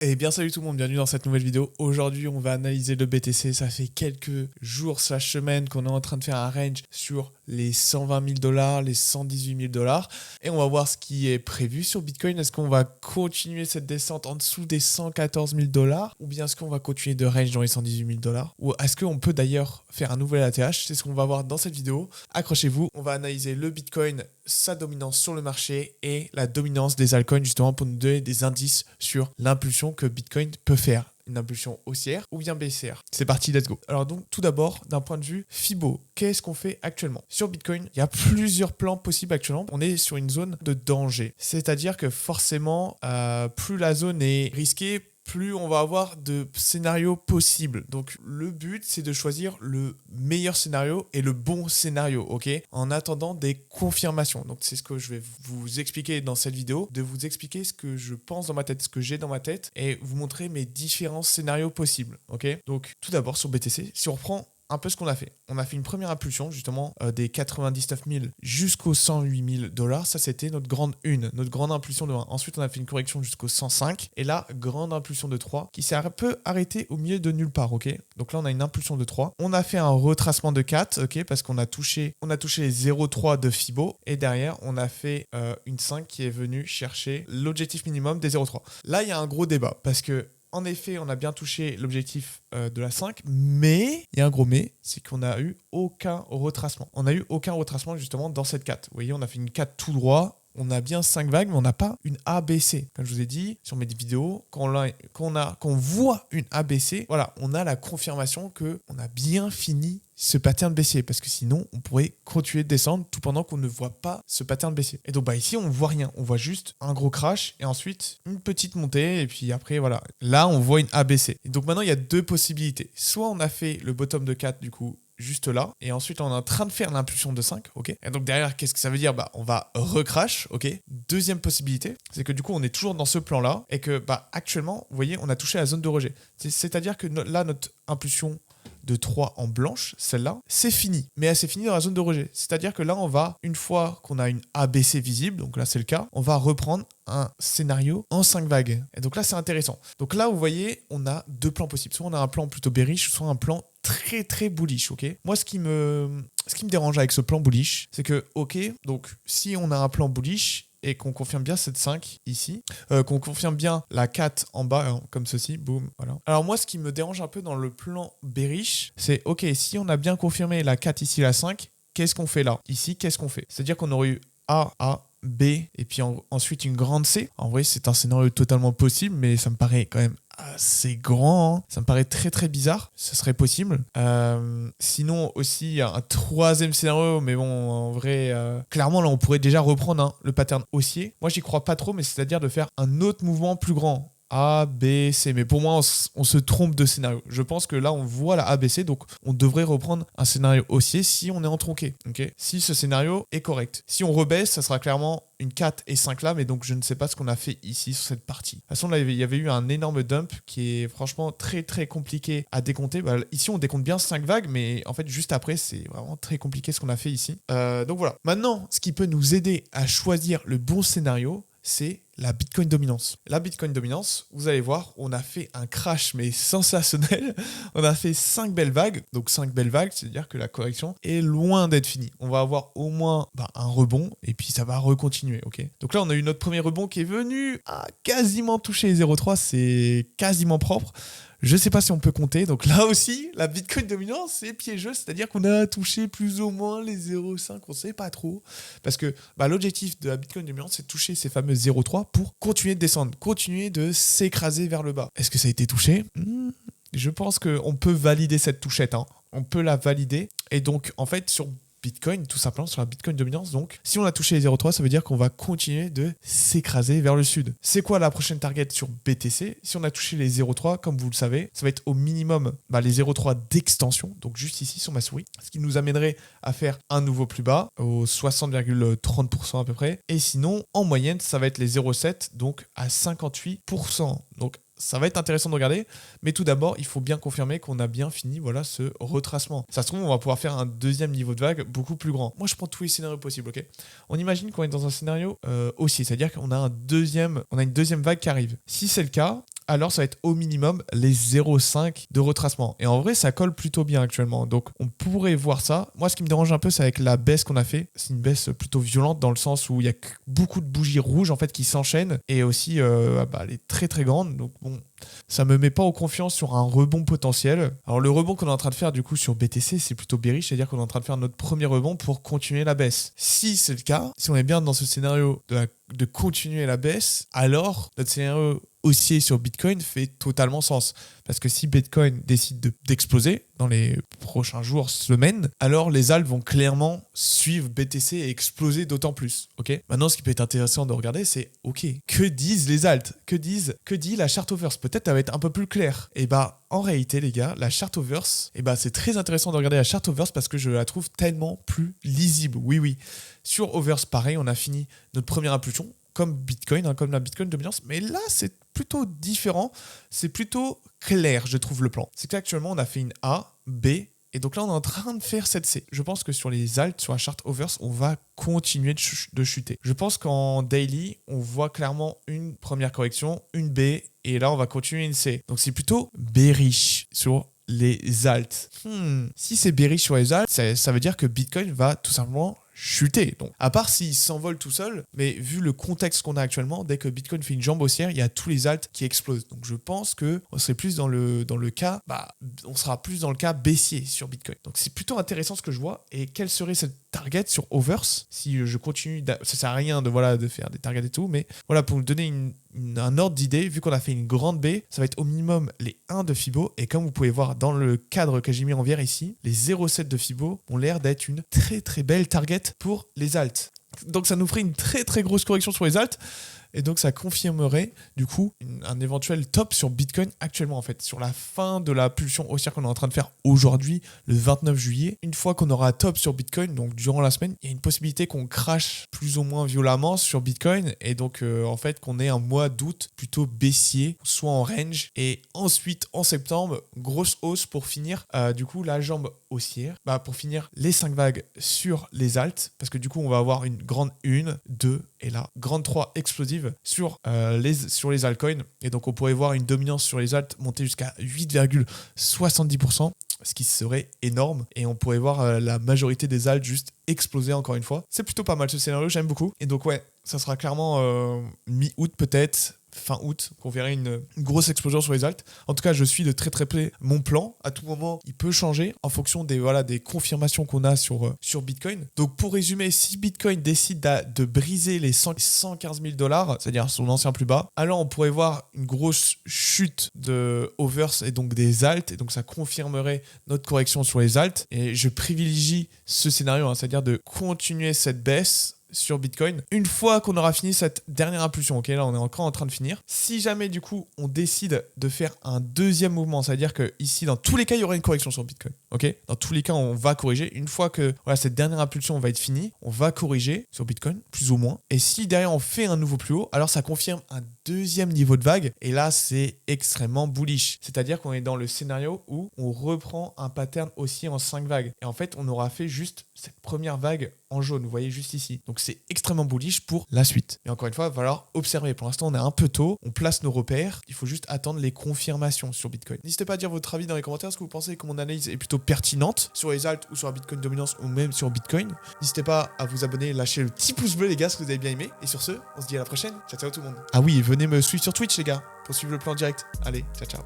Et bien salut tout le monde, bienvenue dans cette nouvelle vidéo. Aujourd'hui on va analyser le BTC, ça fait quelques jours / semaines qu'on est en train de faire un range sur les 120 000 $, les 118 000 $. Et on va voir ce qui est prévu sur Bitcoin. Est-ce qu'on va continuer cette descente en dessous des 114 000 $? Ou bien est-ce qu'on va continuer de range dans les 118 000 $? Ou est-ce qu'on peut d'ailleurs faire un nouvel ATH? C'est ce qu'on va voir dans cette vidéo. Accrochez-vous, on va analyser le Bitcoin, sa dominance sur le marché et la dominance des altcoins justement pour nous donner des indices sur l'impulsion que Bitcoin peut faire. Une impulsion haussière ou bien baissière. C'est parti, let's go. Alors donc tout d'abord, d'un point de vue Fibo, qu'est-ce qu'on fait actuellement? Sur Bitcoin, il y a plusieurs plans possibles actuellement. On est sur une zone de danger. C'est-à-dire que forcément, plus la zone est risquée, plus on va avoir de scénarios possibles. Donc le but, c'est de choisir le meilleur scénario et le bon scénario, ok? En attendant des confirmations. Donc c'est ce que je vais vous expliquer dans cette vidéo, de vous expliquer ce que je pense dans ma tête, ce que j'ai dans ma tête, et vous montrer mes différents scénarios possibles, ok? Donc tout d'abord sur BTC, si on reprend un peu ce qu'on a fait. On a fait une première impulsion, justement, des 99 000 jusqu'aux 108 000 $. Ça, c'était notre grande 1, notre grande impulsion de 1. Ensuite, on a fait une correction jusqu'aux 105. Et là, grande impulsion de 3 qui s'est un peu arrêtée au milieu de nulle part, ok? Donc là, on a une impulsion de 3. On a fait un retracement de 4, ok? Parce qu'on a touché les 0,3 de Fibo. Et derrière, on a fait une 5 qui est venue chercher l'objectif minimum des 0,3. Là, il y a un gros débat parce que en effet, on a bien touché l'objectif de la 5, mais il y a un gros mais, c'est qu'on n'a eu aucun retracement. On n'a eu aucun retracement justement dans cette 4. Vous voyez, on a fait une 4 tout droit, on a bien 5 vagues, mais on n'a pas une ABC. Comme je vous ai dit sur mes vidéos, quand on voit une ABC, voilà, on a la confirmation qu'on a bien fini ce pattern baissier, parce que sinon on pourrait continuer de descendre tout pendant qu'on ne voit pas ce pattern baissier. Et donc ici on voit rien, on voit juste un gros crash et ensuite une petite montée et puis après voilà, là on voit une ABC. Et donc maintenant il y a deux possibilités, soit on a fait le bottom de 4 du coup juste là, et ensuite on est en train de faire l'impulsion de 5, ok? Et donc derrière, qu'est-ce que ça veut dire? On va recrash, ok? Deuxième possibilité, c'est que du coup on est toujours dans ce plan-là, et que actuellement, vous voyez, on a touché la zone de rejet. C'est-à-dire que là, notre impulsion de 3 en blanche, celle-là, c'est fini. Mais elle s'est finie dans la zone de rejet. C'est-à-dire que là, on va, une fois qu'on a une ABC visible, donc là c'est le cas, on va reprendre un scénario en 5 vagues. Et donc là, c'est intéressant. Donc là, vous voyez, on a deux plans possibles. Soit on a un plan plutôt bearish, soit un plan très très bullish, ok? Moi, ce qui me dérange avec ce plan bullish, c'est que, ok, donc si on a un plan bullish, et qu'on confirme bien cette 5 ici, qu'on confirme bien la 4 en bas, hein, comme ceci, boum, voilà. Alors moi, ce qui me dérange un peu dans le plan bearish, c'est, ok, si on a bien confirmé la 4 ici, la 5, qu'est-ce qu'on fait là? Ici, qu'est-ce qu'on fait? C'est-à-dire qu'on aurait eu A, B, et puis ensuite une grande C. En vrai, c'est un scénario totalement possible, mais ça me paraît quand même assez grand, hein. Ça me paraît très très bizarre, ça serait possible. Sinon aussi un troisième scénario, mais bon en vrai clairement là on pourrait déjà reprendre le pattern haussier. Moi j'y crois pas trop, mais c'est-à-dire de faire un autre mouvement plus grand. A, B, C. Mais pour moi, on se trompe de scénario. Je pense que là, on voit la ABC, donc on devrait reprendre un scénario haussier si on est en tronqué. Okay, si ce scénario est correct. Si on rebaisse, ça sera clairement une 4 et 5 là, mais donc je ne sais pas ce qu'on a fait ici sur cette partie. De toute façon, là, il y avait eu un énorme dump qui est franchement très très compliqué à décompter. Ici, on décompte bien 5 vagues, mais en fait, juste après, c'est vraiment très compliqué ce qu'on a fait ici. Donc voilà. Maintenant, ce qui peut nous aider à choisir le bon scénario, c'est la Bitcoin dominance. La Bitcoin dominance, vous allez voir, on a fait un crash mais sensationnel. On a fait 5 belles vagues. Donc 5 belles vagues, c'est-à-dire que la correction est loin d'être finie. On va avoir au moins un rebond et puis ça va recontinuer, ok? Donc là, on a eu notre premier rebond qui est venu à quasiment toucher les 0,3. C'est quasiment propre. Je ne sais pas si on peut compter. Donc là aussi, la Bitcoin dominance, c'est piégeux. C'est-à-dire qu'on a touché plus ou moins les 0,5. On ne sait pas trop. Parce que l'objectif de la Bitcoin dominance, c'est de toucher ces fameux 0,3 pour continuer de descendre, continuer de s'écraser vers le bas. Est-ce que ça a été touché? Je pense qu'on peut valider cette touchette. Hein. On peut la valider. Et donc, en fait, sur Bitcoin, tout simplement sur la Bitcoin dominance. Donc, si on a touché les 0,3, ça veut dire qu'on va continuer de s'écraser vers le sud. C'est quoi la prochaine target sur BTC? Si on a touché les 0,3, comme vous le savez, ça va être au minimum les 0,3 d'extension, donc juste ici sur ma souris, ce qui nous amènerait à faire un nouveau plus bas, au 60,30% à peu près. Et sinon, en moyenne, ça va être les 0,7, donc à 58%. Donc, ça va être intéressant de regarder, mais tout d'abord, il faut bien confirmer qu'on a bien fini ce retracement. Ça se trouve, on va pouvoir faire un deuxième niveau de vague beaucoup plus grand. Moi, je prends tous les scénarios possibles, ok? On imagine qu'on est dans un scénario haussier, c'est-à-dire qu'on a une deuxième vague qui arrive. Si c'est le cas, alors ça va être au minimum les 0,5 de retracement. Et en vrai, ça colle plutôt bien actuellement. Donc, on pourrait voir ça. Moi, ce qui me dérange un peu, c'est avec la baisse qu'on a fait. C'est une baisse plutôt violente dans le sens où il y a beaucoup de bougies rouges en fait qui s'enchaînent et aussi elle est très très grande. Donc bon, ça me met pas en confiance sur un rebond potentiel. Alors le rebond qu'on est en train de faire du coup sur BTC, c'est plutôt bearish, c'est-à-dire qu'on est en train de faire notre premier rebond pour continuer la baisse. Si c'est le cas, si on est bien dans ce scénario de continuer la baisse, alors notre scénario haussier sur Bitcoin fait totalement sens. Parce que si Bitcoin décide d'exploser dans les prochains jours, semaines, alors les altcoins vont clairement suivre BTC et exploser d'autant plus. Ok. Maintenant, ce qui peut être intéressant de regarder, c'est ok, que disent les altcoins? Que dit la Chartoverse? Peut-être ça va être un peu plus clair. Et bah, en réalité, les gars, la Chartoverse, c'est très intéressant de regarder la Chartoverse parce que je la trouve tellement plus lisible. Oui. Sur Overse, pareil, on a fini notre première impulsion. Comme Bitcoin, comme la Bitcoin dominance, mais là c'est plutôt différent, c'est plutôt clair, je trouve, le plan. C'est qu'actuellement on a fait une A, B, et donc là on est en train de faire cette C. Je pense que sur les alts, sur la charte Overse, on va continuer de chuter. Je pense qu'en daily, on voit clairement une première correction, une B, et là on va continuer une C. Donc c'est plutôt bearish sur les alts. Si c'est bearish sur les alts, ça veut dire que Bitcoin va tout simplement chuter. Donc, à part s'il s'envole tout seul, mais vu le contexte qu'on a actuellement, dès que Bitcoin fait une jambe haussière, il y a tous les alts qui explosent. Donc je pense que on serait plus dans le cas, on sera plus dans le cas baissier sur Bitcoin. Donc c'est plutôt intéressant ce que je vois. Et quelle serait cette target sur Overse si je continue, ça sert à rien de faire des targets et tout, mais voilà, pour vous donner un ordre d'idée, vu qu'on a fait une grande B, ça va être au minimum les 1 de Fibo, et comme vous pouvez voir dans le cadre que j'ai mis en vert ici, les 0,7 de Fibo ont l'air d'être une très très belle target pour les alts. Donc ça nous ferait une très très grosse correction sur les alts, et donc ça confirmerait du coup un éventuel top sur Bitcoin actuellement en fait, sur la fin de la pulsion haussière qu'on est en train de faire aujourd'hui, le 29 juillet. Une fois qu'on aura un top sur Bitcoin, donc durant la semaine, il y a une possibilité qu'on crache plus ou moins violemment sur Bitcoin, et donc en fait qu'on ait un mois d'août plutôt baissier, soit en range, et ensuite en septembre, grosse hausse pour finir du coup la jambe haussière, pour finir les 5 vagues sur les alts, parce que du coup on va avoir une grande 1, 2 et là, grande 3 explosive sur les altcoins, et donc on pourrait voir une dominance sur les alts monter jusqu'à 8,70%, ce qui serait énorme, et on pourrait voir la majorité des alts juste exploser encore une fois. C'est plutôt pas mal ce scénario, j'aime beaucoup, et donc ouais, ça sera clairement mi-août peut-être, fin août, qu'on verrait une grosse explosion sur les alts. En tout cas, je suis de très très près mon plan. À tout moment, il peut changer en fonction des confirmations qu'on a sur Bitcoin. Donc pour résumer, si Bitcoin décide de briser les 115 000 $, c'est-à-dire son ancien plus bas, alors on pourrait voir une grosse chute de Overse et donc des alts, et donc ça confirmerait notre correction sur les alts. Et je privilégie ce scénario, c'est-à-dire de continuer cette baisse sur Bitcoin une fois qu'on aura fini cette dernière impulsion. Ok, là on est encore en train de finir. Si jamais du coup on décide de faire un deuxième mouvement, c'est-à-dire que ici dans tous les cas il y aura une correction sur Bitcoin. Ok, dans tous les cas on va corriger. Une fois que cette dernière impulsion va être finie, on va corriger sur Bitcoin plus ou moins. Et si derrière on fait un nouveau plus haut, alors ça confirme un deuxième niveau de vague, et là c'est extrêmement bullish. C'est-à-dire qu'on est dans le scénario où on reprend un pattern aussi en 5 vagues. Et en fait on aura fait juste cette première vague en jaune, vous voyez juste ici. Donc c'est extrêmement bullish pour la suite. Mais encore une fois, il va falloir observer. Pour l'instant, on est un peu tôt, on place nos repères, il faut juste attendre les confirmations sur Bitcoin. N'hésitez pas à dire votre avis dans les commentaires, est-ce que vous pensez que mon analyse est plutôt pertinente sur les alts ou sur la Bitcoin dominance ou même sur Bitcoin. N'hésitez pas à vous abonner, lâcher le petit pouce bleu les gars si vous avez bien aimé. Et sur ce, on se dit à la prochaine. Ciao ciao tout le monde. Ah oui, venez me suivre sur Twitch les gars pour suivre le plan direct. Allez, ciao ciao.